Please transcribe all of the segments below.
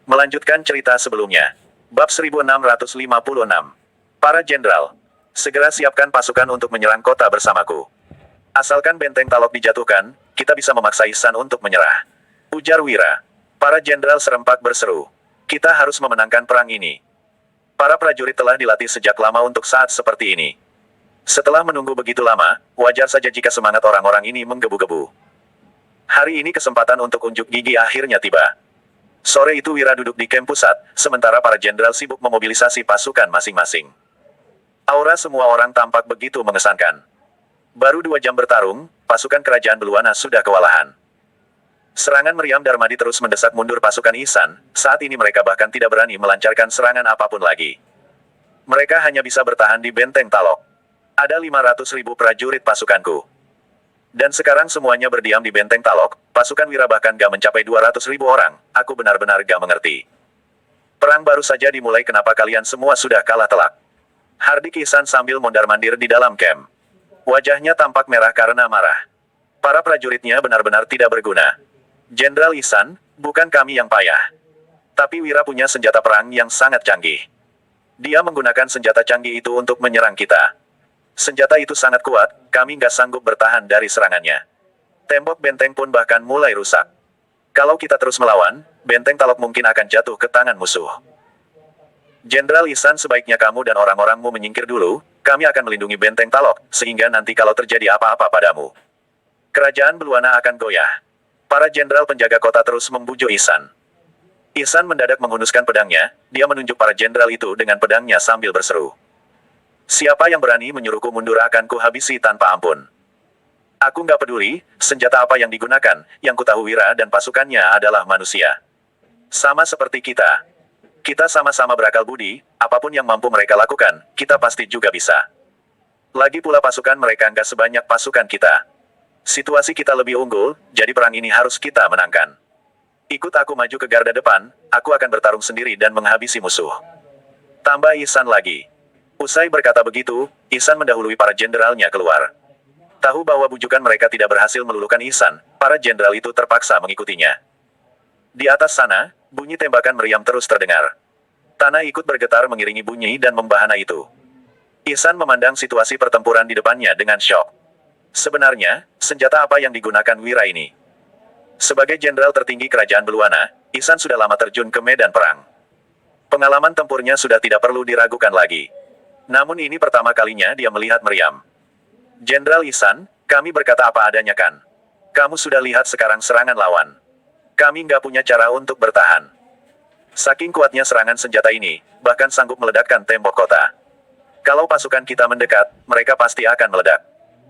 Melanjutkan cerita sebelumnya. Bab 1656. Para jenderal. Segera siapkan pasukan untuk menyerang kota bersamaku. Asalkan benteng Talok dijatuhkan, kita bisa memaksa Ihsan untuk menyerah. Ujar Wira. Para jenderal serempak berseru. Kita harus memenangkan perang ini. Para prajurit telah dilatih sejak lama untuk saat seperti ini. Setelah menunggu begitu lama, wajar saja jika semangat orang-orang ini menggebu-gebu. Hari ini kesempatan untuk unjuk gigi akhirnya tiba. Sore itu Wira duduk di kamp pusat, sementara para jenderal sibuk memobilisasi pasukan masing-masing. Aura semua orang tampak begitu mengesankan. Baru 2 jam bertarung, pasukan kerajaan Beluana sudah kewalahan. Serangan Meriam Darmadi terus mendesak mundur pasukan Ihsan, saat ini mereka bahkan tidak berani melancarkan serangan apapun lagi. Mereka hanya bisa bertahan di benteng Talok. Ada 500.000 prajurit pasukanku. Dan sekarang semuanya berdiam di benteng Talok, pasukan Wira bahkan gak mencapai 200.000 orang, aku benar-benar gak mengerti. Perang baru saja dimulai, kenapa kalian semua sudah kalah telak? Hardik Ihsan sambil mondar-mandir di dalam kamp. Wajahnya tampak merah karena marah. Para prajuritnya benar-benar tidak berguna. Jenderal Ihsan, bukan kami yang payah. Tapi Wira punya senjata perang yang sangat canggih. Dia menggunakan senjata canggih itu untuk menyerang kita. Senjata itu sangat kuat, kami nggak sanggup bertahan dari serangannya. Tembok benteng pun bahkan mulai rusak. Kalau kita terus melawan, benteng Talok mungkin akan jatuh ke tangan musuh. Jenderal Ihsan, sebaiknya kamu dan orang-orangmu menyingkir dulu, kami akan melindungi benteng Talok, sehingga nanti kalau terjadi apa-apa padamu, kerajaan Beluana akan goyah. Para jenderal penjaga kota terus membujuk Ihsan. Ihsan mendadak menghunuskan pedangnya, dia menunjuk para jenderal itu dengan pedangnya sambil berseru. Siapa yang berani menyuruhku mundur akan kuhabisi tanpa ampun. Aku nggak peduli, senjata apa yang digunakan, yang kutahu Wira dan pasukannya adalah manusia. Sama seperti kita. Kita sama-sama berakal budi, apapun yang mampu mereka lakukan, kita pasti juga bisa. Lagi pula pasukan mereka nggak sebanyak pasukan kita. Situasi kita lebih unggul, jadi perang ini harus kita menangkan. Ikut aku maju ke garda depan, aku akan bertarung sendiri dan menghabisi musuh. Tambah Ihsan lagi. Usai berkata begitu, Ihsan mendahului para jenderalnya keluar. Tahu bahwa bujukan mereka tidak berhasil meluluhkan Ihsan, para jenderal itu terpaksa mengikutinya. Di atas sana, bunyi tembakan meriam terus terdengar. Tanah ikut bergetar mengiringi bunyi dan membahana itu. Ihsan memandang situasi pertempuran di depannya dengan syok. Sebenarnya, senjata apa yang digunakan Wira ini? Sebagai jenderal tertinggi kerajaan Beluana, Ihsan sudah lama terjun ke medan perang. Pengalaman tempurnya sudah tidak perlu diragukan lagi. Namun ini pertama kalinya dia melihat meriam. Jenderal Ihsan, kami berkata apa adanya kan? Kamu sudah lihat sekarang serangan lawan. Kami nggak punya cara untuk bertahan. Saking kuatnya serangan senjata ini, bahkan sanggup meledakkan tembok kota. Kalau pasukan kita mendekat, mereka pasti akan meledak.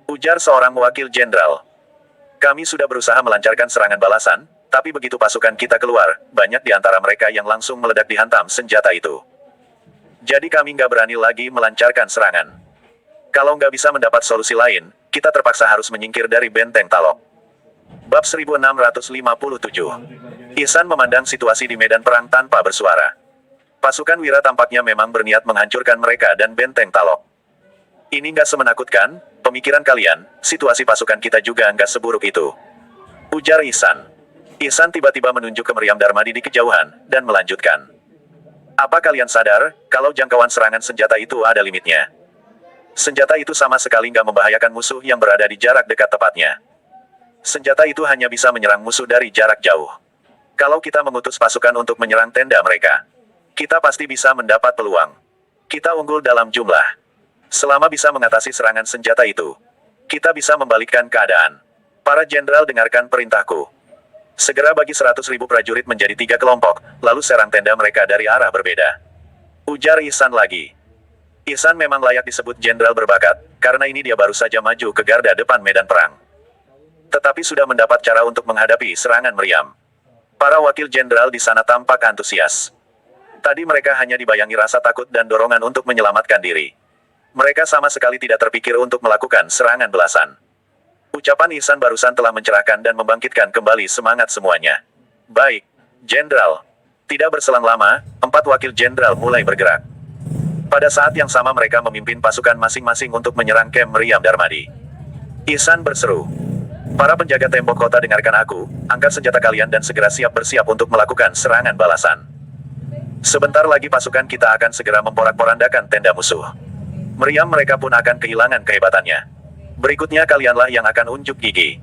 Ujar seorang wakil jenderal. Kami sudah berusaha melancarkan serangan balasan, tapi begitu pasukan kita keluar, banyak di antara mereka yang langsung meledak dihantam senjata itu. Jadi kami nggak berani lagi melancarkan serangan. Kalau nggak bisa mendapat solusi lain, kita terpaksa harus menyingkir dari benteng Talok. Bab 1657. Ihsan memandang situasi di medan perang tanpa bersuara. Pasukan Wira tampaknya memang berniat menghancurkan mereka dan benteng Talok. Ini nggak semenakutkan, pemikiran kalian, situasi pasukan kita juga nggak seburuk itu. Ujar Ihsan. Ihsan tiba-tiba menunjuk ke Meriam Darmadi di kejauhan, dan melanjutkan. Apa kalian sadar, kalau jangkauan serangan senjata itu ada limitnya? Senjata itu sama sekali nggak membahayakan musuh yang berada di jarak dekat tepatnya. Senjata itu hanya bisa menyerang musuh dari jarak jauh. Kalau kita mengutus pasukan untuk menyerang tenda mereka, kita pasti bisa mendapat peluang. Kita unggul dalam jumlah. Selama bisa mengatasi serangan senjata itu, kita bisa membalikkan keadaan. Para jenderal dengarkan perintahku. Segera bagi 100.000 prajurit menjadi 3 kelompok, lalu serang tenda mereka dari arah berbeda. Ujar Ihsan lagi. Ihsan memang layak disebut jenderal berbakat, karena ini dia baru saja maju ke garda depan medan perang. Tetapi sudah mendapat cara untuk menghadapi serangan meriam. Para wakil jenderal di sana tampak antusias. Tadi mereka hanya dibayangi rasa takut dan dorongan untuk menyelamatkan diri. Mereka sama sekali tidak terpikir untuk melakukan serangan belasan. Ucapan Ihsan barusan telah mencerahkan dan membangkitkan kembali semangat semuanya. Baik, jenderal. Tidak berselang lama, 4 wakil jenderal mulai bergerak. Pada saat yang sama mereka memimpin pasukan masing-masing untuk menyerang kamp Meriam Darmadi. Ihsan berseru. Para penjaga tembok kota dengarkan aku, angkat senjata kalian dan segera siap bersiap untuk melakukan serangan balasan. Sebentar lagi pasukan kita akan segera memporak-porandakan tenda musuh. Meriam mereka pun akan kehilangan kehebatannya. Berikutnya kalianlah yang akan unjuk gigi.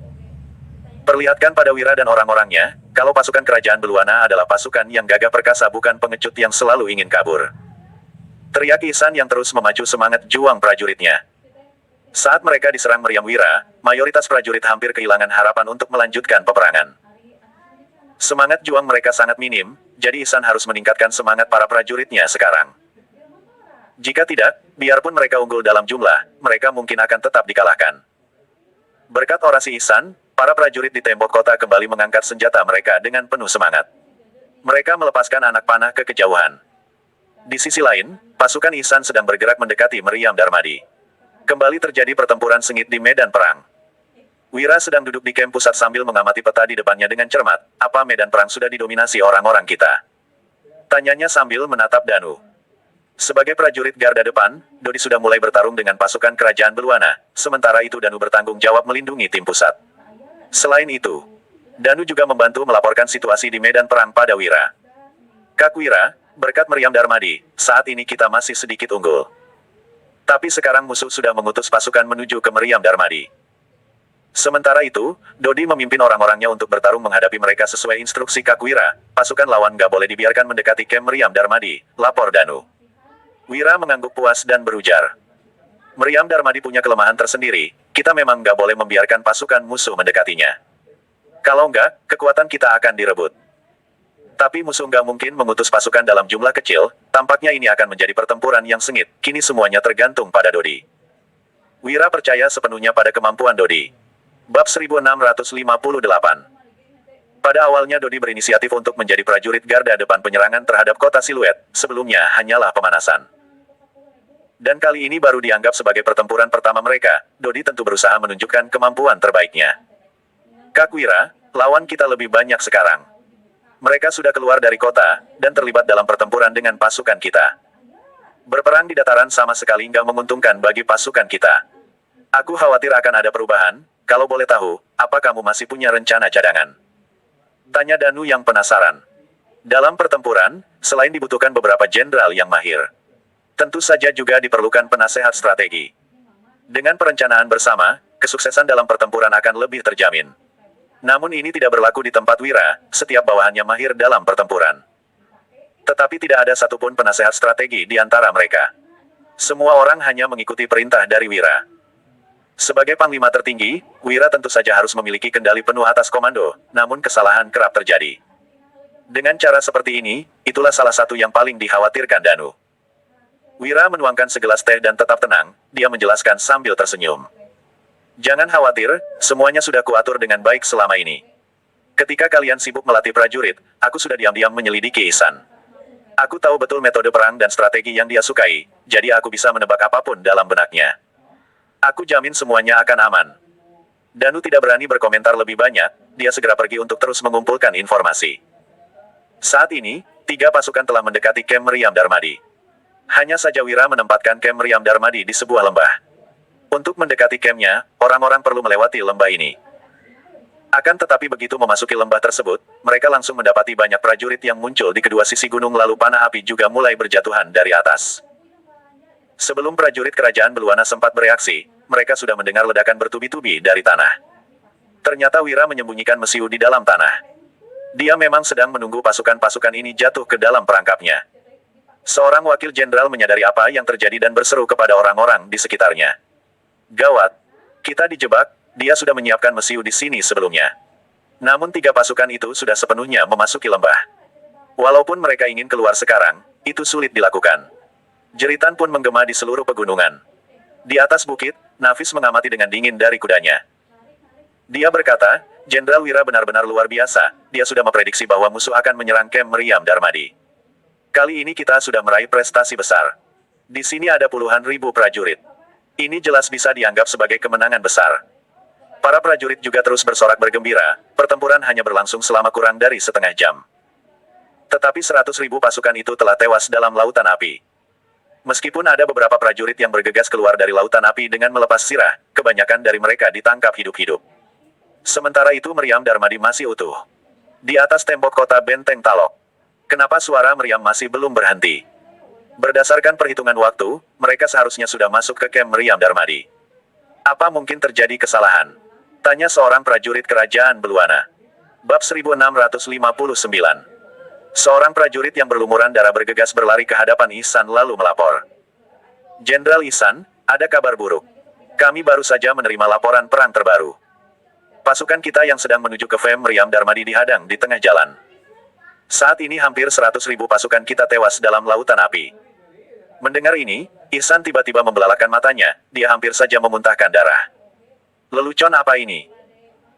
Perlihatkan pada Wira dan orang-orangnya, kalau pasukan kerajaan Beluana adalah pasukan yang gagah perkasa bukan pengecut yang selalu ingin kabur. Teriak Ihsan yang terus memacu semangat juang prajuritnya. Saat mereka diserang meriam Wira, mayoritas prajurit hampir kehilangan harapan untuk melanjutkan peperangan. Semangat juang mereka sangat minim, jadi Ihsan harus meningkatkan semangat para prajuritnya sekarang. Jika tidak, biarpun mereka unggul dalam jumlah, mereka mungkin akan tetap dikalahkan. Berkat orasi Ihsan, para prajurit di tembok kota kembali mengangkat senjata mereka dengan penuh semangat. Mereka melepaskan anak panah ke kejauhan. Di sisi lain, pasukan Ihsan sedang bergerak mendekati meriam Darmadi. Kembali terjadi pertempuran sengit di medan perang. Wira sedang duduk di kamp pusat sambil mengamati peta di depannya dengan cermat. Apa medan perang sudah didominasi orang-orang kita? Tanyanya sambil menatap Danu. Sebagai prajurit garda depan, Dodi sudah mulai bertarung dengan pasukan kerajaan Beluana, sementara itu Danu bertanggung jawab melindungi tim pusat. Selain itu, Danu juga membantu melaporkan situasi di medan perang pada Wira. Kak Wira, berkat meriam Darmadi, saat ini kita masih sedikit unggul. Tapi sekarang musuh sudah mengutus pasukan menuju ke meriam Darmadi. Sementara itu, Dodi memimpin orang-orangnya untuk bertarung menghadapi mereka sesuai instruksi Kak Wira. Pasukan lawan gak boleh dibiarkan mendekati kamp meriam Darmadi, lapor Danu. Wira mengangguk puas dan berujar. Meriam Darmadi punya kelemahan tersendiri, kita memang gak boleh membiarkan pasukan musuh mendekatinya. Kalau enggak, kekuatan kita akan direbut. Tapi musuh nggak mungkin mengutus pasukan dalam jumlah kecil, tampaknya ini akan menjadi pertempuran yang sengit, kini semuanya tergantung pada Dodi. Wira percaya sepenuhnya pada kemampuan Dodi. Bab 1658. Pada awalnya Dodi berinisiatif untuk menjadi prajurit garda depan penyerangan terhadap kota Siluet, sebelumnya hanyalah pemanasan. Dan kali ini baru dianggap sebagai pertempuran pertama mereka, Dodi tentu berusaha menunjukkan kemampuan terbaiknya. Kak Wira, lawan kita lebih banyak sekarang. Mereka sudah keluar dari kota, dan terlibat dalam pertempuran dengan pasukan kita. Berperang di dataran sama sekali nggak menguntungkan bagi pasukan kita. Aku khawatir akan ada perubahan, kalau boleh tahu, apa kamu masih punya rencana cadangan? Tanya Danu yang penasaran. Dalam pertempuran, selain dibutuhkan beberapa jenderal yang mahir, tentu saja juga diperlukan penasehat strategi. Dengan perencanaan bersama, kesuksesan dalam pertempuran akan lebih terjamin. Namun ini tidak berlaku di tempat Wira, setiap bawahannya mahir dalam pertempuran. Tetapi tidak ada satupun penasehat strategi di antara mereka. Semua orang hanya mengikuti perintah dari Wira. Sebagai panglima tertinggi, Wira tentu saja harus memiliki kendali penuh atas komando, namun kesalahan kerap terjadi. Dengan cara seperti ini, itulah salah satu yang paling dikhawatirkan Danu. Wira menuangkan segelas teh dan tetap tenang, dia menjelaskan sambil tersenyum. Jangan khawatir, semuanya sudah kuatur dengan baik selama ini. Ketika kalian sibuk melatih prajurit, aku sudah diam-diam menyelidiki Ihsan. Aku tahu betul metode perang dan strategi yang dia sukai, jadi aku bisa menebak apapun dalam benaknya. Aku jamin semuanya akan aman. Danu tidak berani berkomentar lebih banyak, dia segera pergi untuk terus mengumpulkan informasi. Saat ini, 3 pasukan telah mendekati kamp meriam Darmadi. Hanya saja Wira menempatkan kamp meriam Darmadi di sebuah lembah. Untuk mendekati kampnya, orang-orang perlu melewati lembah ini. Akan tetapi begitu memasuki lembah tersebut, mereka langsung mendapati banyak prajurit yang muncul di kedua sisi gunung lalu panah api juga mulai berjatuhan dari atas. Sebelum prajurit kerajaan Beluana sempat bereaksi, mereka sudah mendengar ledakan bertubi-tubi dari tanah. Ternyata Wira menyembunyikan mesiu di dalam tanah. Dia memang sedang menunggu pasukan-pasukan ini jatuh ke dalam perangkapnya. Seorang wakil jenderal menyadari apa yang terjadi dan berseru kepada orang-orang di sekitarnya. Gawat! Kita dijebak, dia sudah menyiapkan mesiu di sini sebelumnya. Namun 3 pasukan itu sudah sepenuhnya memasuki lembah. Walaupun mereka ingin keluar sekarang, itu sulit dilakukan. Jeritan pun menggema di seluruh pegunungan. Di atas bukit, Nafis mengamati dengan dingin dari kudanya. Dia berkata, Jenderal Wira benar-benar luar biasa, dia sudah memprediksi bahwa musuh akan menyerang kamp meriam Darmadi. Kali ini kita sudah meraih prestasi besar. Di sini ada puluhan ribu prajurit. Ini jelas bisa dianggap sebagai kemenangan besar. Para prajurit juga terus bersorak bergembira, pertempuran hanya berlangsung selama kurang dari setengah jam. Tetapi 100.000 pasukan itu telah tewas dalam lautan api. Meskipun ada beberapa prajurit yang bergegas keluar dari lautan api dengan melepas sirah, kebanyakan dari mereka ditangkap hidup-hidup. Sementara itu meriam Darmadi masih utuh. Di atas tembok kota Benteng Talok. Kenapa suara meriam masih belum berhenti? Berdasarkan perhitungan waktu, mereka seharusnya sudah masuk ke kamp meriam Darmadi. Apa mungkin terjadi kesalahan? Tanya seorang prajurit kerajaan Beluana. Bab 1659. Seorang prajurit yang berlumuran darah bergegas berlari ke hadapan Ihsan lalu melapor. Jenderal Ihsan, ada kabar buruk. Kami baru saja menerima laporan perang terbaru. Pasukan kita yang sedang menuju ke Fem Meriam Darmadi dihadang di tengah jalan. Saat ini hampir 100.000 pasukan kita tewas dalam lautan api. Mendengar ini, Ihsan tiba-tiba membelalakan matanya, dia hampir saja memuntahkan darah. Lelucon apa ini?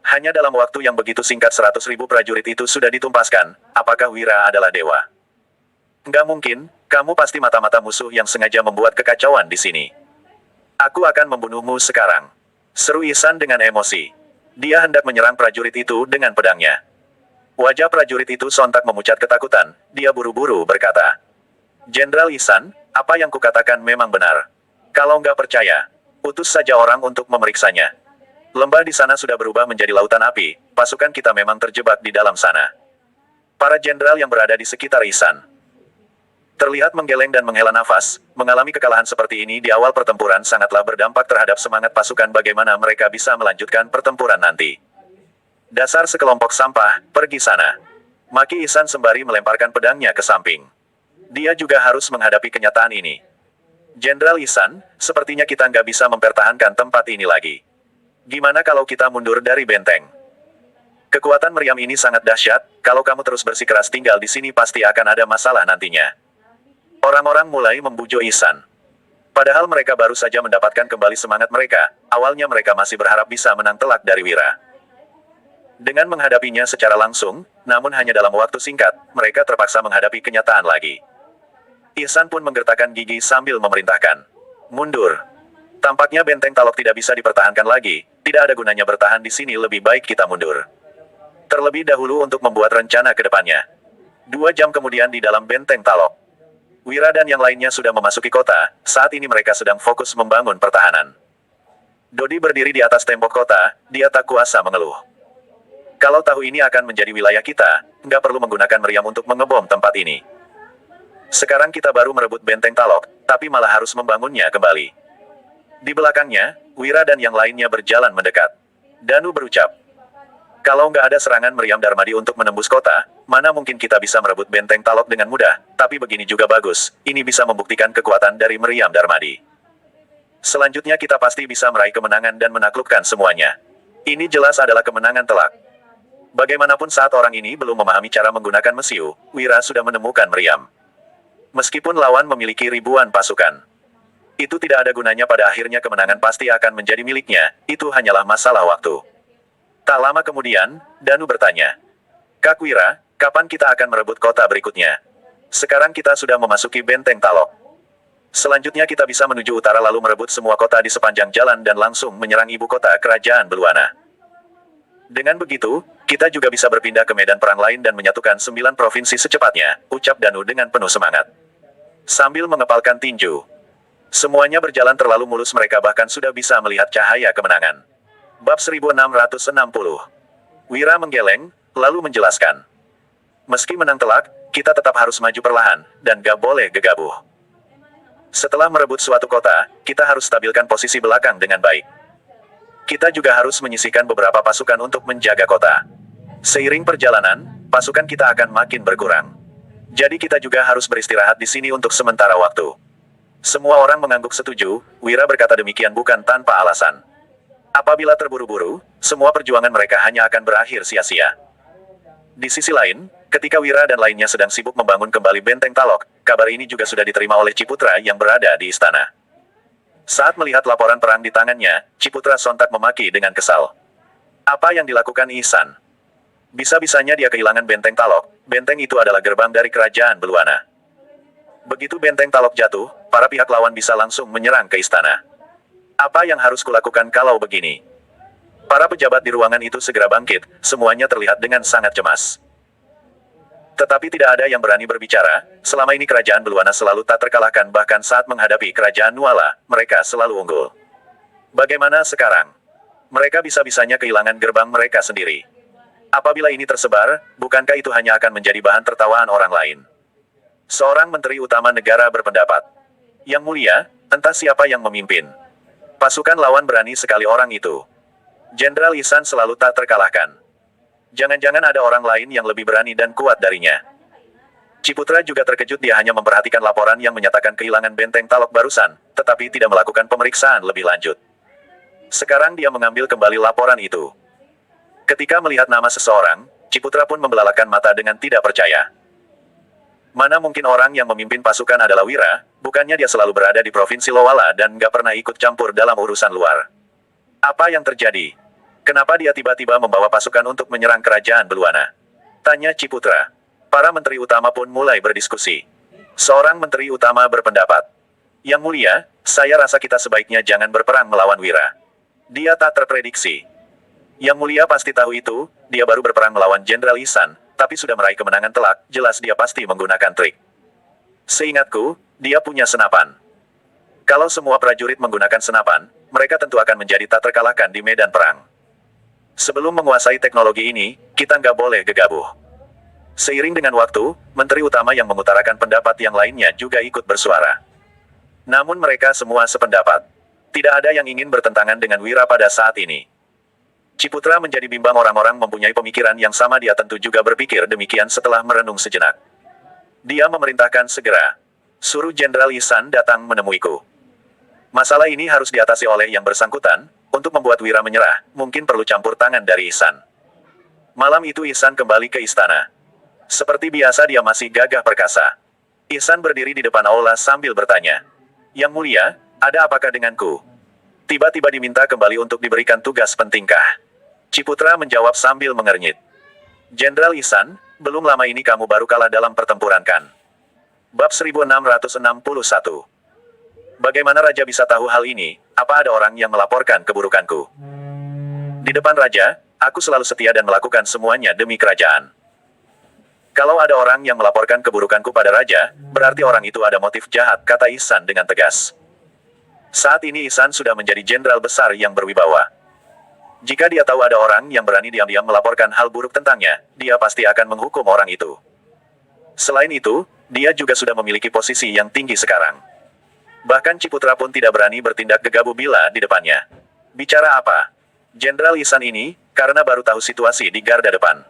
Hanya dalam waktu yang begitu singkat 100.000 prajurit itu sudah ditumpaskan, apakah Wira adalah dewa? Nggak mungkin, kamu pasti mata-mata musuh yang sengaja membuat kekacauan di sini. Aku akan membunuhmu sekarang. Seru Ihsan dengan emosi. Dia hendak menyerang prajurit itu dengan pedangnya. Wajah prajurit itu sontak memucat ketakutan, dia buru-buru berkata. Jenderal Ihsan, apa yang kukatakan memang benar. Kalau nggak percaya, utus saja orang untuk memeriksanya. Lembah di sana sudah berubah menjadi lautan api, pasukan kita memang terjebak di dalam sana. Para jenderal yang berada di sekitar Ihsan terlihat menggeleng dan menghela nafas, mengalami kekalahan seperti ini di awal pertempuran sangatlah berdampak terhadap semangat pasukan bagaimana mereka bisa melanjutkan pertempuran nanti. Dasar sekelompok sampah, pergi sana. Maki Ihsan sembari melemparkan pedangnya ke samping. Dia juga harus menghadapi kenyataan ini. Jenderal Ihsan, sepertinya kita nggak bisa mempertahankan tempat ini lagi. Gimana kalau kita mundur dari benteng? Kekuatan meriam ini sangat dahsyat, kalau kamu terus bersikeras tinggal di sini pasti akan ada masalah nantinya. Orang-orang mulai membujuk Ihsan. Padahal mereka baru saja mendapatkan kembali semangat mereka, awalnya mereka masih berharap bisa menang telak dari Wira. Dengan menghadapinya secara langsung, namun hanya dalam waktu singkat, mereka terpaksa menghadapi kenyataan lagi. Ihsan pun menggertakkan gigi sambil memerintahkan. Mundur. Tampaknya benteng Talok tidak bisa dipertahankan lagi, tidak ada gunanya bertahan di sini, lebih baik kita mundur. Terlebih dahulu untuk membuat rencana ke depannya. 2 jam kemudian di dalam benteng Talok. Wira dan yang lainnya sudah memasuki kota, saat ini mereka sedang fokus membangun pertahanan. Dodi berdiri di atas tembok kota, dia tak kuasa mengeluh. Kalau tahu ini akan menjadi wilayah kita, nggak perlu menggunakan meriam untuk mengebom tempat ini. Sekarang kita baru merebut benteng Talok, tapi malah harus membangunnya kembali. Di belakangnya, Wira dan yang lainnya berjalan mendekat. Danu berucap, kalau nggak ada serangan meriam Darmadi untuk menembus kota, mana mungkin kita bisa merebut benteng Talok dengan mudah, tapi begini juga bagus, ini bisa membuktikan kekuatan dari meriam Darmadi. Selanjutnya kita pasti bisa meraih kemenangan dan menaklukkan semuanya. Ini jelas adalah kemenangan telak. Bagaimanapun saat orang ini belum memahami cara menggunakan mesiu, Wira sudah menemukan meriam. Meskipun lawan memiliki ribuan pasukan, itu tidak ada gunanya, pada akhirnya kemenangan pasti akan menjadi miliknya, itu hanyalah masalah waktu. Tak lama kemudian, Danu bertanya, Kak Wira, kapan kita akan merebut kota berikutnya? Sekarang kita sudah memasuki benteng Talok. Selanjutnya kita bisa menuju utara lalu merebut semua kota di sepanjang jalan dan langsung menyerang ibu kota kerajaan Beluana. Dengan begitu, kita juga bisa berpindah ke medan perang lain dan menyatukan 9 provinsi secepatnya, ucap Danu dengan penuh semangat. Sambil mengepalkan tinju. Semuanya berjalan terlalu mulus, mereka bahkan sudah bisa melihat cahaya kemenangan. Bab 1660. Wira menggeleng, lalu menjelaskan. Meski menang telak, kita tetap harus maju perlahan, dan gak boleh gegabah. Setelah merebut suatu kota, kita harus stabilkan posisi belakang dengan baik. Kita juga harus menyisihkan beberapa pasukan untuk menjaga kota. Seiring perjalanan, pasukan kita akan makin berkurang. Jadi kita juga harus beristirahat di sini untuk sementara waktu. Semua orang mengangguk setuju, Wira berkata demikian bukan tanpa alasan. Apabila terburu-buru, semua perjuangan mereka hanya akan berakhir sia-sia. Di sisi lain, ketika Wira dan lainnya sedang sibuk membangun kembali benteng Talok, kabar ini juga sudah diterima oleh Ciputra yang berada di istana. Saat melihat laporan perang di tangannya, Ciputra sontak memaki dengan kesal. Apa yang dilakukan Ihsan? Bisa-bisanya dia kehilangan benteng Talok, benteng itu adalah gerbang dari kerajaan Beluana. Begitu benteng Talok jatuh, para pihak lawan bisa langsung menyerang ke istana. Apa yang harus kulakukan kalau begini? Para pejabat di ruangan itu segera bangkit, semuanya terlihat dengan sangat cemas. Tetapi tidak ada yang berani berbicara, selama ini kerajaan Beluana selalu tak terkalahkan, bahkan saat menghadapi kerajaan Nuala, mereka selalu unggul. Bagaimana sekarang? Mereka bisa-bisanya kehilangan gerbang mereka sendiri. Apabila ini tersebar, bukankah itu hanya akan menjadi bahan tertawaan orang lain? Seorang menteri utama negara berpendapat. Yang mulia, entah siapa yang memimpin. Pasukan lawan berani sekali orang itu. Jenderal Ihsan selalu tak terkalahkan. Jangan-jangan ada orang lain yang lebih berani dan kuat darinya. Ciputra juga terkejut, dia hanya memperhatikan laporan yang menyatakan kehilangan benteng Talok barusan, tetapi tidak melakukan pemeriksaan lebih lanjut. Sekarang dia mengambil kembali laporan itu. Ketika melihat nama seseorang, Ciputra pun membelalakan mata dengan tidak percaya. Mana mungkin orang yang memimpin pasukan adalah Wira, bukannya dia selalu berada di Provinsi Lowala dan nggak pernah ikut campur dalam urusan luar. Apa yang terjadi? Kenapa dia tiba-tiba membawa pasukan untuk menyerang kerajaan Beluana? Tanya Ciputra. Para menteri utama pun mulai berdiskusi. Seorang menteri utama berpendapat. Yang mulia, saya rasa kita sebaiknya jangan berperang melawan Wira. Dia tak terprediksi. Yang mulia pasti tahu itu, dia baru berperang melawan Jenderal Ihsan, tapi sudah meraih kemenangan telak, jelas dia pasti menggunakan trik. Seingatku, dia punya senapan. Kalau semua prajurit menggunakan senapan, mereka tentu akan menjadi tak terkalahkan di medan perang. Sebelum menguasai teknologi ini, kita nggak boleh gegabah. Seiring dengan waktu, menteri utama yang mengutarakan pendapat yang lainnya juga ikut bersuara. Namun mereka semua sependapat. Tidak ada yang ingin bertentangan dengan Wira pada saat ini. Ciputra menjadi bimbang, orang-orang mempunyai pemikiran yang sama, dia tentu juga berpikir demikian setelah merenung sejenak. Dia memerintahkan segera. Suruh Jenderal Ihsan datang menemuiku. Masalah ini harus diatasi oleh yang bersangkutan, untuk membuat Wira menyerah, mungkin perlu campur tangan dari Ihsan. Malam itu Ihsan kembali ke istana. Seperti biasa dia masih gagah perkasa. Ihsan berdiri di depan aula sambil bertanya. Yang mulia, ada apakah denganku? Tiba-tiba diminta kembali untuk diberikan tugas pentingkah? Ciputra menjawab sambil mengernyit. Jenderal Ihsan, belum lama ini kamu baru kalah dalam pertempuran kan? Bab 1661. Bagaimana Raja bisa tahu hal ini? Apa ada orang yang melaporkan keburukanku? Di depan Raja, aku selalu setia dan melakukan semuanya demi kerajaan. Kalau ada orang yang melaporkan keburukanku pada Raja, berarti orang itu ada motif jahat, kata Ihsan dengan tegas. Saat ini Ihsan sudah menjadi jenderal besar yang berwibawa. Jika dia tahu ada orang yang berani diam-diam melaporkan hal buruk tentangnya, dia pasti akan menghukum orang itu. Selain itu, dia juga sudah memiliki posisi yang tinggi sekarang. Bahkan Ciputra pun tidak berani bertindak gegabah bila di depannya. Bicara apa? Jenderal Ihsan ini, karena baru tahu situasi di garda depan.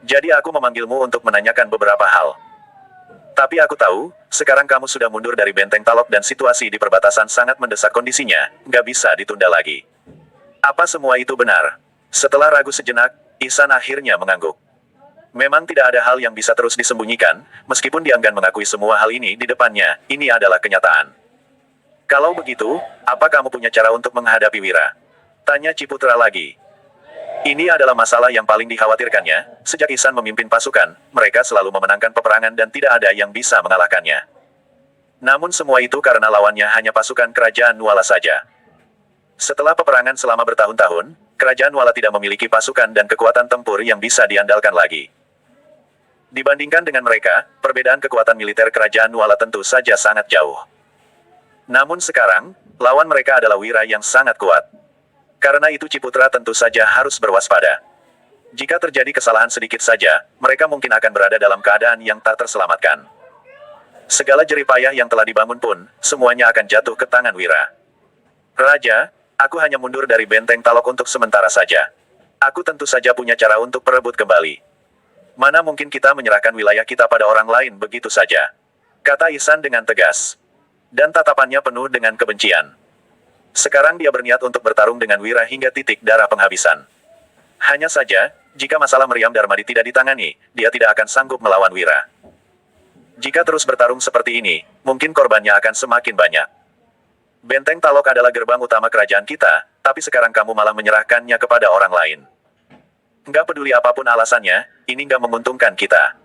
Jadi aku memanggilmu untuk menanyakan beberapa hal. Tapi aku tahu, sekarang kamu sudah mundur dari benteng Talok dan situasi di perbatasan sangat mendesak kondisinya, nggak bisa ditunda lagi. Apa semua itu benar? Setelah ragu sejenak, Ihsan akhirnya mengangguk. Memang tidak ada hal yang bisa terus disembunyikan, meskipun dia enggan mengakui semua hal ini di depannya, ini adalah kenyataan. Kalau begitu, apa kamu punya cara untuk menghadapi Wira? Tanya Ciputra lagi. Ini adalah masalah yang paling dikhawatirkannya. Sejak Ihsan memimpin pasukan, mereka selalu memenangkan peperangan dan tidak ada yang bisa mengalahkannya. Namun semua itu karena lawannya hanya pasukan kerajaan Nuala saja. Setelah peperangan selama bertahun-tahun, kerajaan Nuala tidak memiliki pasukan dan kekuatan tempur yang bisa diandalkan lagi. Dibandingkan dengan mereka, perbedaan kekuatan militer kerajaan Nuala tentu saja sangat jauh. Namun sekarang, lawan mereka adalah Wira yang sangat kuat. Karena itu Ciputra tentu saja harus berwaspada. Jika terjadi kesalahan sedikit saja, mereka mungkin akan berada dalam keadaan yang tak terselamatkan. Segala jeripayah yang telah dibangun pun, semuanya akan jatuh ke tangan Wira. Raja, aku hanya mundur dari benteng Talok untuk sementara saja. Aku tentu saja punya cara untuk perebut kembali. Mana mungkin kita menyerahkan wilayah kita pada orang lain begitu saja? Kata Ihsan dengan tegas. Dan tatapannya penuh dengan kebencian. Sekarang dia berniat untuk bertarung dengan Wira hingga titik darah penghabisan. Hanya saja, jika masalah Meriam Darmadi tidak ditangani, dia tidak akan sanggup melawan Wira. Jika terus bertarung seperti ini, mungkin korbannya akan semakin banyak. Benteng Talok adalah gerbang utama kerajaan kita, tapi sekarang kamu malah menyerahkannya kepada orang lain. Nggak peduli apapun alasannya, ini nggak menguntungkan kita.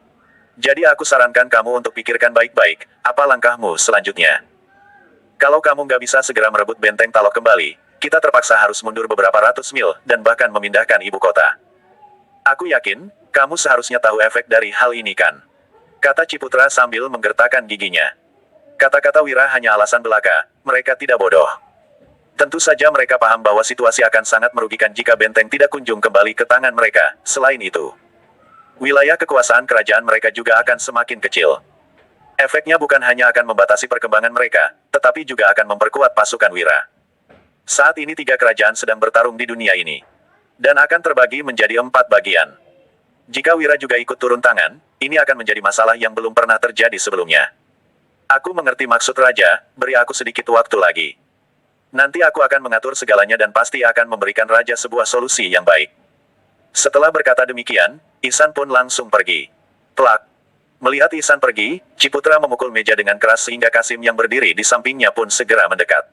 Jadi aku sarankan kamu untuk pikirkan baik-baik, apa langkahmu selanjutnya. Kalau kamu nggak bisa segera merebut benteng Talok kembali, kita terpaksa harus mundur beberapa ratus mil, dan bahkan memindahkan ibu kota. Aku yakin, kamu seharusnya tahu efek dari hal ini kan? Kata Ciputra sambil menggertakkan giginya. Kata-kata Wira hanya alasan belaka, mereka tidak bodoh. Tentu saja mereka paham bahwa situasi akan sangat merugikan jika benteng tidak kunjung kembali ke tangan mereka. Selain itu, wilayah kekuasaan kerajaan mereka juga akan semakin kecil. Efeknya bukan hanya akan membatasi perkembangan mereka, tetapi juga akan memperkuat pasukan Wira. Saat ini 3 kerajaan sedang bertarung di dunia ini, dan akan terbagi menjadi 4 bagian. Jika Wira juga ikut turun tangan, ini akan menjadi masalah yang belum pernah terjadi sebelumnya. Aku mengerti maksud Raja, beri aku sedikit waktu lagi. Nanti aku akan mengatur segalanya dan pasti akan memberikan Raja sebuah solusi yang baik. Setelah berkata demikian, Ihsan pun langsung pergi. Plak. Melihat Ihsan pergi, Ciputra memukul meja dengan keras sehingga Kasim yang berdiri di sampingnya pun segera mendekat.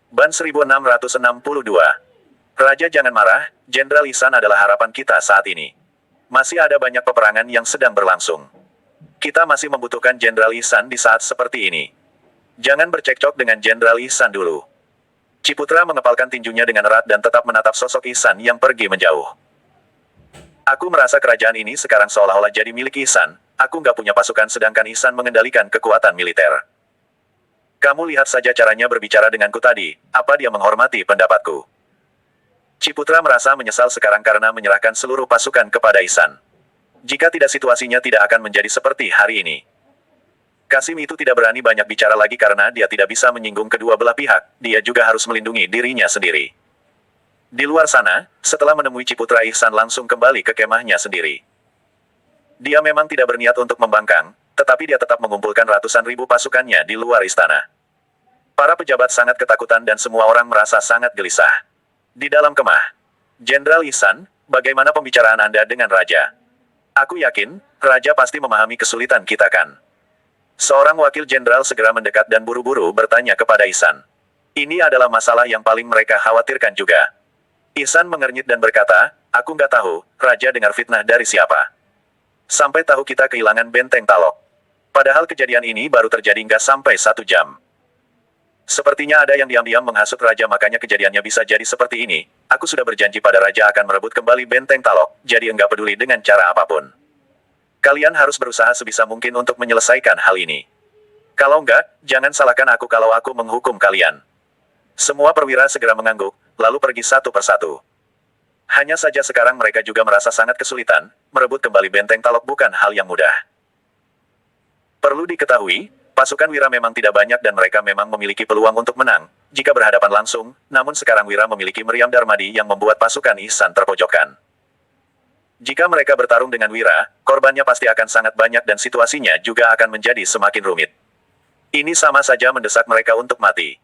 Ban 1662. Raja jangan marah, Jenderal Ihsan adalah harapan kita saat ini. Masih ada banyak peperangan yang sedang berlangsung. Kita masih membutuhkan Jenderal Ihsan di saat seperti ini. Jangan bercekcok dengan Jenderal Ihsan dulu. Ciputra mengepalkan tinjunya dengan erat dan tetap menatap sosok Ihsan yang pergi menjauh. Aku merasa kerajaan ini sekarang seolah-olah jadi milik Ihsan. Aku nggak punya pasukan sedangkan Ihsan mengendalikan kekuatan militer. Kamu lihat saja caranya berbicara denganku tadi, apa dia menghormati pendapatku. Ciputra merasa menyesal sekarang karena menyerahkan seluruh pasukan kepada Ihsan. Jika tidak situasinya tidak akan menjadi seperti hari ini. Kasim itu tidak berani banyak bicara lagi karena dia tidak bisa menyinggung kedua belah pihak, dia juga harus melindungi dirinya sendiri. Di luar sana, setelah menemui Ciputra Ihsan langsung kembali ke kemahnya sendiri. Dia memang tidak berniat untuk membangkang, tetapi dia tetap mengumpulkan ratusan ribu pasukannya di luar istana. Para pejabat sangat ketakutan dan semua orang merasa sangat gelisah. Di dalam kemah, Jenderal Ihsan, bagaimana pembicaraan Anda dengan Raja? Aku yakin, Raja pasti memahami kesulitan kita kan? Seorang wakil jenderal segera mendekat dan buru-buru bertanya kepada Ihsan. Ini adalah masalah yang paling mereka khawatirkan juga. Ihsan mengernyit dan berkata, aku nggak tahu, Raja dengar fitnah dari siapa. Sampai tahu kita kehilangan benteng Talok. Padahal kejadian ini baru terjadi nggak sampai 1 jam. Sepertinya ada yang diam-diam menghasut Raja makanya kejadiannya bisa jadi seperti ini. Aku sudah berjanji pada Raja akan merebut kembali benteng Talok, jadi enggak peduli dengan cara apapun. Kalian harus berusaha sebisa mungkin untuk menyelesaikan hal ini. Kalau enggak, jangan salahkan aku kalau aku menghukum kalian. Semua perwira segera mengangguk, lalu pergi satu persatu. Hanya saja sekarang mereka juga merasa sangat kesulitan, merebut kembali benteng Talok bukan hal yang mudah. Perlu diketahui, pasukan Wira memang tidak banyak dan mereka memang memiliki peluang untuk menang, jika berhadapan langsung, namun sekarang Wira memiliki meriam Darmadi yang membuat pasukan Ihsan terpojokkan. Jika mereka bertarung dengan Wira, korbannya pasti akan sangat banyak dan situasinya juga akan menjadi semakin rumit. Ini sama saja mendesak mereka untuk mati.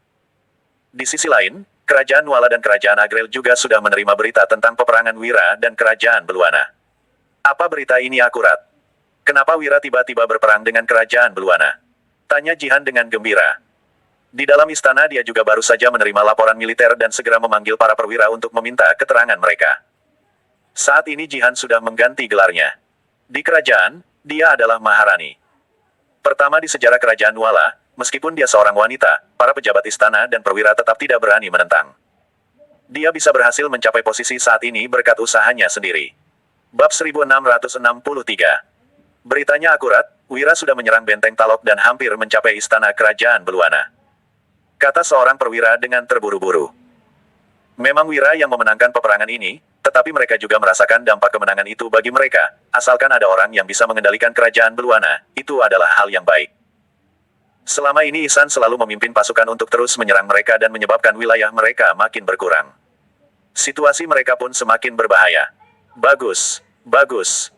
Di sisi lain, Kerajaan Nuala dan Kerajaan Agrel juga sudah menerima berita tentang peperangan Wira dan Kerajaan Beluana. Apa berita ini akurat? Kenapa Wira tiba-tiba berperang dengan Kerajaan Beluana? Tanya Jihan dengan gembira. Di dalam istana dia juga baru saja menerima laporan militer dan segera memanggil para perwira untuk meminta keterangan mereka. Saat ini Jihan sudah mengganti gelarnya. Di kerajaan, dia adalah Maharani. Pertama di sejarah Kerajaan Nuala, meskipun dia seorang wanita, para pejabat istana dan perwira tetap tidak berani menentang. Dia bisa berhasil mencapai posisi saat ini berkat usahanya sendiri. Bab 1663. Beritanya akurat, Wira sudah menyerang benteng Talok dan hampir mencapai istana Kerajaan Beluana. Kata seorang perwira dengan terburu-buru. Memang Wira yang memenangkan peperangan ini, tetapi mereka juga merasakan dampak kemenangan itu bagi mereka. Asalkan ada orang yang bisa mengendalikan Kerajaan Beluana, itu adalah hal yang baik. Selama ini Ihsan selalu memimpin pasukan untuk terus menyerang mereka dan menyebabkan wilayah mereka makin berkurang. Situasi mereka pun semakin berbahaya. Bagus, bagus.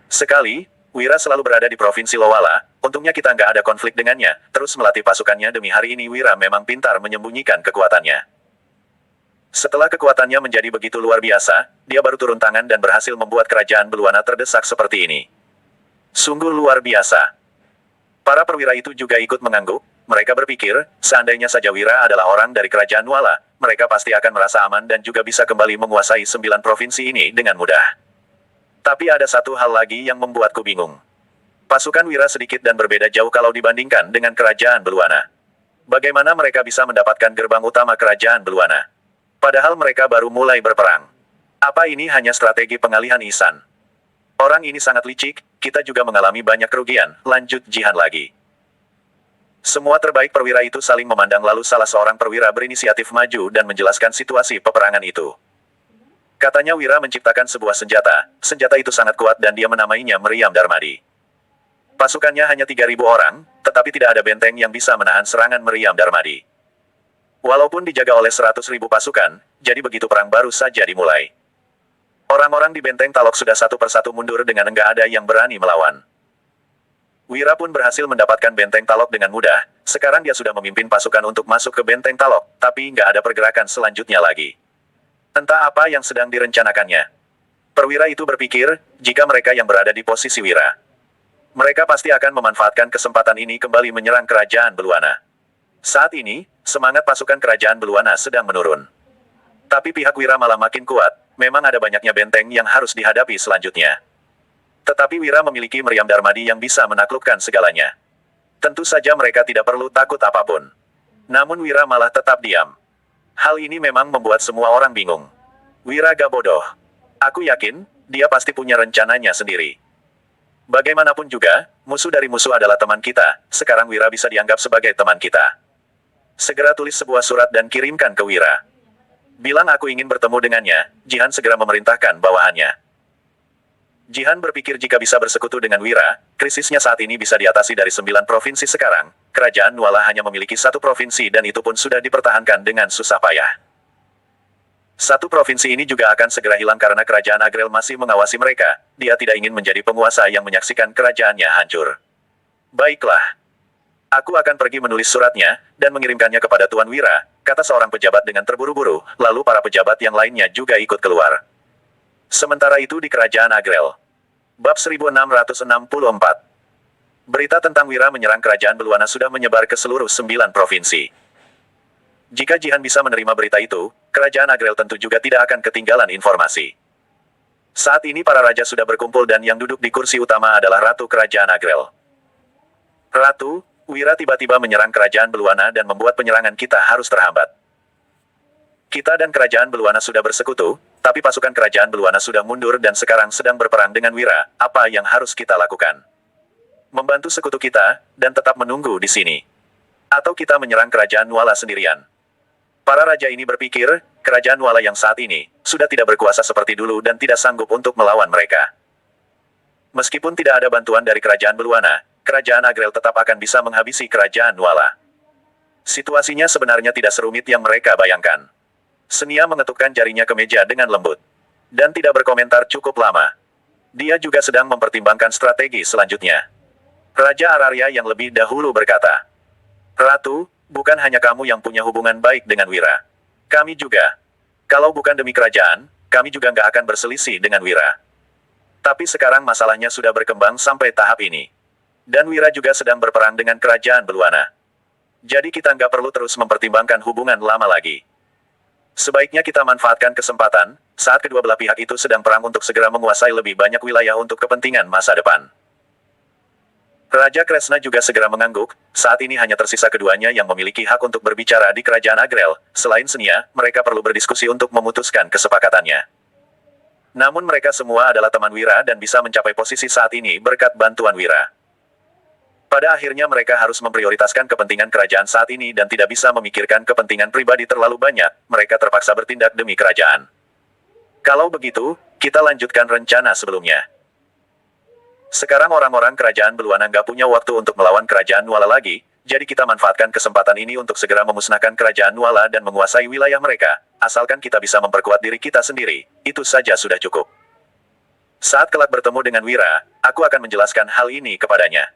Sekali, Wira selalu berada di Provinsi Lowala, untungnya kita nggak ada konflik dengannya, terus melatih pasukannya demi hari ini Wira memang pintar menyembunyikan kekuatannya. Setelah kekuatannya menjadi begitu luar biasa, dia baru turun tangan dan berhasil membuat Kerajaan Beluana terdesak seperti ini. Sungguh luar biasa. Para perwira itu juga ikut mengangguk, mereka berpikir, seandainya saja Wira adalah orang dari Kerajaan Nuala, mereka pasti akan merasa aman dan juga bisa kembali menguasai 9 provinsi ini dengan mudah. Tapi ada satu hal lagi yang membuatku bingung. Pasukan Wira sedikit dan berbeda jauh kalau dibandingkan dengan Kerajaan Beluana. Bagaimana mereka bisa mendapatkan gerbang utama Kerajaan Beluana? Padahal mereka baru mulai berperang. Apa ini hanya strategi pengalihan Ihsan? Orang ini sangat licik, kita juga mengalami banyak kerugian, lanjut Jihan lagi. Semua terbaik perwira itu saling memandang lalu salah seorang perwira berinisiatif maju dan menjelaskan situasi peperangan itu. Katanya Wira menciptakan sebuah senjata, senjata itu sangat kuat dan dia menamainya Meriam Darmadi. Pasukannya hanya 3.000 orang, tetapi tidak ada benteng yang bisa menahan serangan Meriam Darmadi. Walaupun dijaga oleh 100.000 pasukan, jadi begitu perang baru saja dimulai. Orang-orang di benteng Talok sudah satu persatu mundur dengan enggak ada yang berani melawan. Wira pun berhasil mendapatkan benteng Talok dengan mudah, sekarang dia sudah memimpin pasukan untuk masuk ke benteng Talok, tapi nggak ada pergerakan selanjutnya lagi. Entah apa yang sedang direncanakannya. Perwira itu berpikir, jika mereka yang berada di posisi Wira, mereka pasti akan memanfaatkan kesempatan ini kembali menyerang kerajaan Beluana. Saat ini, semangat pasukan kerajaan Beluana sedang menurun. Tapi pihak Wira malah makin kuat, memang ada banyaknya benteng yang harus dihadapi selanjutnya. Tetapi Wira memiliki Meriam Darmadi yang bisa menaklukkan segalanya. Tentu saja mereka tidak perlu takut apapun. Namun Wira malah tetap diam. Hal ini memang membuat semua orang bingung. Wira gak bodoh. Aku yakin, dia pasti punya rencananya sendiri. Bagaimanapun juga, musuh dari musuh adalah teman kita, sekarang Wira bisa dianggap sebagai teman kita. Segera tulis sebuah surat dan kirimkan ke Wira. Bilang aku ingin bertemu dengannya, Jihan segera memerintahkan bawahannya. Jihan berpikir jika bisa bersekutu dengan Wira, krisisnya saat ini bisa diatasi dari 9 provinsi sekarang. Kerajaan Nuala hanya memiliki 1 provinsi dan itu pun sudah dipertahankan dengan susah payah. 1 provinsi ini juga akan segera hilang karena kerajaan Agrel masih mengawasi mereka. Dia tidak ingin menjadi penguasa yang menyaksikan kerajaannya hancur. Baiklah. Aku akan pergi menulis suratnya, dan mengirimkannya kepada Tuan Wira, kata seorang pejabat dengan terburu-buru, lalu para pejabat yang lainnya juga ikut keluar. Sementara itu di kerajaan Agrel. Bab 1664. Berita tentang Wira menyerang kerajaan Beluana sudah menyebar ke seluruh 9 provinsi. Jika Jihan bisa menerima berita itu, kerajaan Agrel tentu juga tidak akan ketinggalan informasi. Saat ini para raja sudah berkumpul dan yang duduk di kursi utama adalah Ratu Kerajaan Agrel. Ratu, Wira tiba-tiba menyerang kerajaan Beluana dan membuat penyerangan kita harus terhambat. Kita dan kerajaan Beluana sudah bersekutu, tapi pasukan kerajaan Beluana sudah mundur dan sekarang sedang berperang dengan Wira. Apa yang harus kita lakukan? Membantu sekutu kita, dan tetap menunggu di sini. Atau kita menyerang kerajaan Nuala sendirian. Para raja ini berpikir, kerajaan Nuala yang saat ini, sudah tidak berkuasa seperti dulu dan tidak sanggup untuk melawan mereka. Meskipun tidak ada bantuan dari kerajaan Beluana, kerajaan Agrel tetap akan bisa menghabisi kerajaan Nuala. Situasinya sebenarnya tidak serumit yang mereka bayangkan. Senia mengetukkan jarinya ke meja dengan lembut. Dan tidak berkomentar cukup lama. Dia juga sedang mempertimbangkan strategi selanjutnya. Raja Araria yang lebih dahulu berkata, Ratu, bukan hanya kamu yang punya hubungan baik dengan Wira. Kami juga. Kalau bukan demi kerajaan, kami juga nggak akan berselisih dengan Wira. Tapi sekarang masalahnya sudah berkembang sampai tahap ini. Dan Wira juga sedang berperang dengan kerajaan Beluana. Jadi kita nggak perlu terus mempertimbangkan hubungan lama lagi. Sebaiknya kita manfaatkan kesempatan, saat kedua belah pihak itu sedang perang untuk segera menguasai lebih banyak wilayah untuk kepentingan masa depan. Raja Kresna juga segera mengangguk, saat ini hanya tersisa keduanya yang memiliki hak untuk berbicara di kerajaan Agrel, selain Senia, mereka perlu berdiskusi untuk memutuskan kesepakatannya. Namun mereka semua adalah teman Wira dan bisa mencapai posisi saat ini berkat bantuan Wira. Pada akhirnya mereka harus memprioritaskan kepentingan kerajaan saat ini dan tidak bisa memikirkan kepentingan pribadi terlalu banyak, mereka terpaksa bertindak demi kerajaan. Kalau begitu, kita lanjutkan rencana sebelumnya. Sekarang orang-orang kerajaan Beluana nggak punya waktu untuk melawan kerajaan Nuala lagi, jadi kita manfaatkan kesempatan ini untuk segera memusnahkan kerajaan Nuala dan menguasai wilayah mereka, asalkan kita bisa memperkuat diri kita sendiri, itu saja sudah cukup. Saat kelak bertemu dengan Wira, aku akan menjelaskan hal ini kepadanya.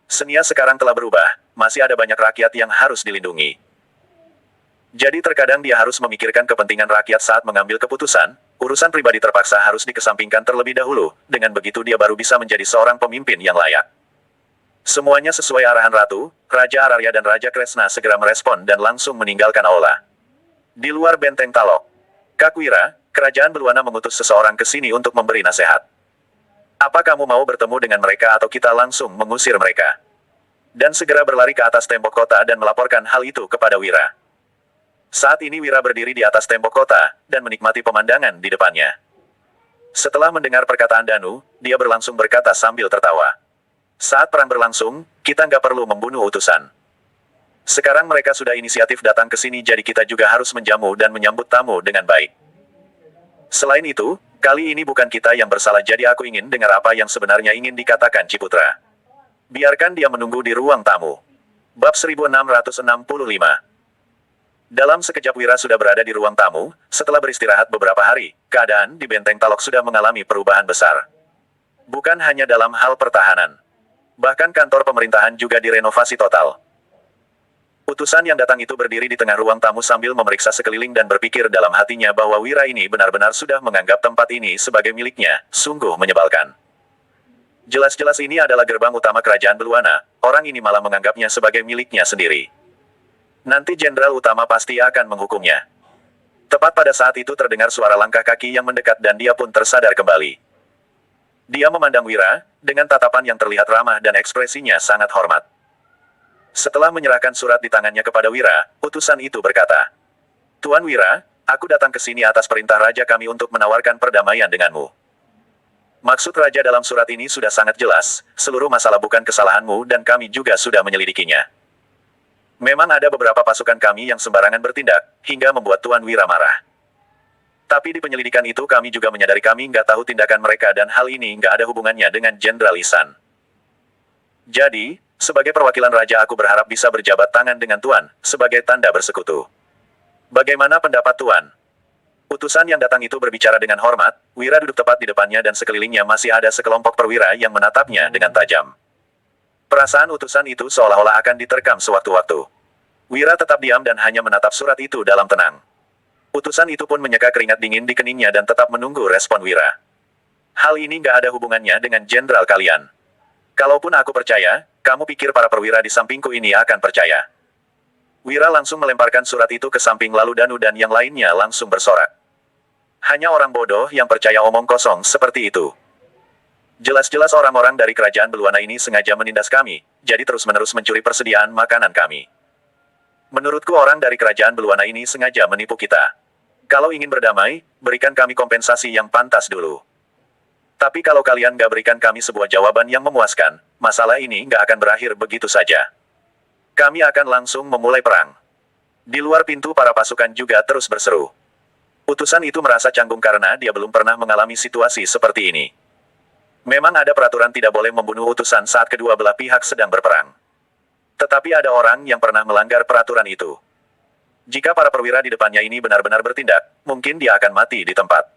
Senia sekarang telah berubah, masih ada banyak rakyat yang harus dilindungi. Jadi terkadang dia harus memikirkan kepentingan rakyat saat mengambil keputusan, urusan pribadi terpaksa harus dikesampingkan terlebih dahulu, dengan begitu dia baru bisa menjadi seorang pemimpin yang layak. Semuanya sesuai arahan Ratu, Raja Araria dan Raja Kresna segera merespon dan langsung meninggalkan aula. Di luar benteng Talok, Kak Wira, kerajaan Beluana mengutus seseorang ke sini untuk memberi nasihat. Apa kamu mau bertemu dengan mereka atau kita langsung mengusir mereka? Dan segera berlari ke atas tembok kota dan melaporkan hal itu kepada Wira. Saat ini Wira berdiri di atas tembok kota, dan menikmati pemandangan di depannya. Setelah mendengar perkataan Danu, dia berlangsung berkata sambil tertawa. Saat perang berlangsung, kita nggak perlu membunuh utusan. Sekarang mereka sudah inisiatif datang ke sini jadi kita juga harus menjamu dan menyambut tamu dengan baik. Selain itu, kali ini bukan kita yang bersalah jadi aku ingin dengar apa yang sebenarnya ingin dikatakan Ciputra. Biarkan dia menunggu di ruang tamu. Bab 1665. Dalam sekejap Wira sudah berada di ruang tamu, setelah beristirahat beberapa hari, keadaan di Benteng Talok sudah mengalami perubahan besar. Bukan hanya dalam hal pertahanan. Bahkan kantor pemerintahan juga direnovasi total. Utusan yang datang itu berdiri di tengah ruang tamu sambil memeriksa sekeliling dan berpikir dalam hatinya bahwa Wira ini benar-benar sudah menganggap tempat ini sebagai miliknya, sungguh menyebalkan. Jelas-jelas ini adalah gerbang utama kerajaan Beluana, orang ini malah menganggapnya sebagai miliknya sendiri. Nanti jenderal utama pasti akan menghukumnya. Tepat pada saat itu terdengar suara langkah kaki yang mendekat dan dia pun tersadar kembali. Dia memandang Wira, dengan tatapan yang terlihat ramah dan ekspresinya sangat hormat. Setelah menyerahkan surat di tangannya kepada Wira, utusan itu berkata, "Tuan Wira, aku datang ke sini atas perintah raja kami untuk menawarkan perdamaian denganmu. Maksud raja dalam surat ini sudah sangat jelas, seluruh masalah bukan kesalahanmu dan kami juga sudah menyelidikinya. Memang ada beberapa pasukan kami yang sembarangan bertindak, hingga membuat Tuan Wira marah. Tapi di penyelidikan itu kami juga menyadari kami nggak tahu tindakan mereka dan hal ini nggak ada hubungannya dengan Jenderal Ihsan. Jadi, sebagai perwakilan raja aku berharap bisa berjabat tangan dengan Tuan, sebagai tanda bersekutu. Bagaimana pendapat Tuan?" Utusan yang datang itu berbicara dengan hormat, Wira duduk tepat di depannya dan sekelilingnya masih ada sekelompok perwira yang menatapnya dengan tajam. Perasaan utusan itu seolah-olah akan diterkam sewaktu-waktu. Wira tetap diam dan hanya menatap surat itu dalam tenang. Utusan itu pun menyeka keringat dingin di keningnya dan tetap menunggu respon Wira. "Hal ini nggak ada hubungannya dengan jenderal kalian. Kalaupun aku percaya, kamu pikir para perwira di sampingku ini akan percaya?" Wira langsung melemparkan surat itu ke samping lalu Danu dan yang lainnya langsung bersorak. "Hanya orang bodoh yang percaya omong kosong seperti itu. Jelas-jelas orang-orang dari kerajaan Beluana ini sengaja menindas kami, jadi terus-menerus mencuri persediaan makanan kami. Menurutku orang dari kerajaan Beluana ini sengaja menipu kita. Kalau ingin berdamai, berikan kami kompensasi yang pantas dulu. Tapi kalau kalian gak berikan kami sebuah jawaban yang memuaskan, masalah ini gak akan berakhir begitu saja. Kami akan langsung memulai perang." Di luar pintu para pasukan juga terus berseru. Utusan itu merasa canggung karena dia belum pernah mengalami situasi seperti ini. Memang ada peraturan tidak boleh membunuh utusan saat kedua belah pihak sedang berperang. Tetapi ada orang yang pernah melanggar peraturan itu. Jika para perwira di depannya ini benar-benar bertindak, mungkin dia akan mati di tempat.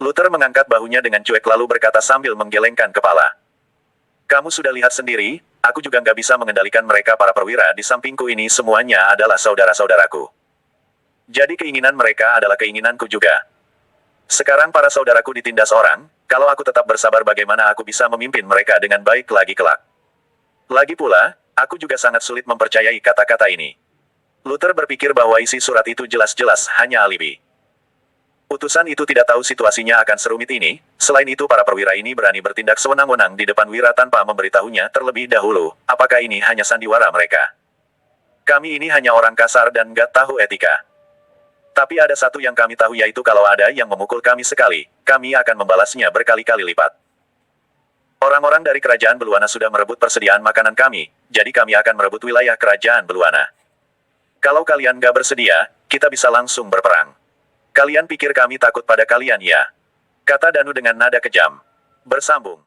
Luther mengangkat bahunya dengan cuek lalu berkata sambil menggelengkan kepala. "Kamu sudah lihat sendiri, aku juga nggak bisa mengendalikan mereka para perwira di sampingku ini semuanya adalah saudara-saudaraku. Jadi keinginan mereka adalah keinginanku juga. Sekarang para saudaraku ditindas orang, kalau aku tetap bersabar bagaimana aku bisa memimpin mereka dengan baik lagi kelak. Lagi pula, aku juga sangat sulit mempercayai kata-kata ini." Luther berpikir bahwa isi surat itu jelas-jelas hanya alibi. Utusan itu tidak tahu situasinya akan serumit ini, selain itu para perwira ini berani bertindak sewenang-wenang di depan Wira tanpa memberitahunya terlebih dahulu, apakah ini hanya sandiwara mereka? "Kami ini hanya orang kasar dan nggak tahu etika. Tapi ada satu yang kami tahu yaitu kalau ada yang memukul kami sekali, kami akan membalasnya berkali-kali lipat. Orang-orang dari kerajaan Beluana sudah merebut persediaan makanan kami, jadi kami akan merebut wilayah kerajaan Beluana. Kalau kalian nggak bersedia, kita bisa langsung berperang. Kalian pikir kami takut pada kalian ya?" kata Danu dengan nada kejam. Bersambung.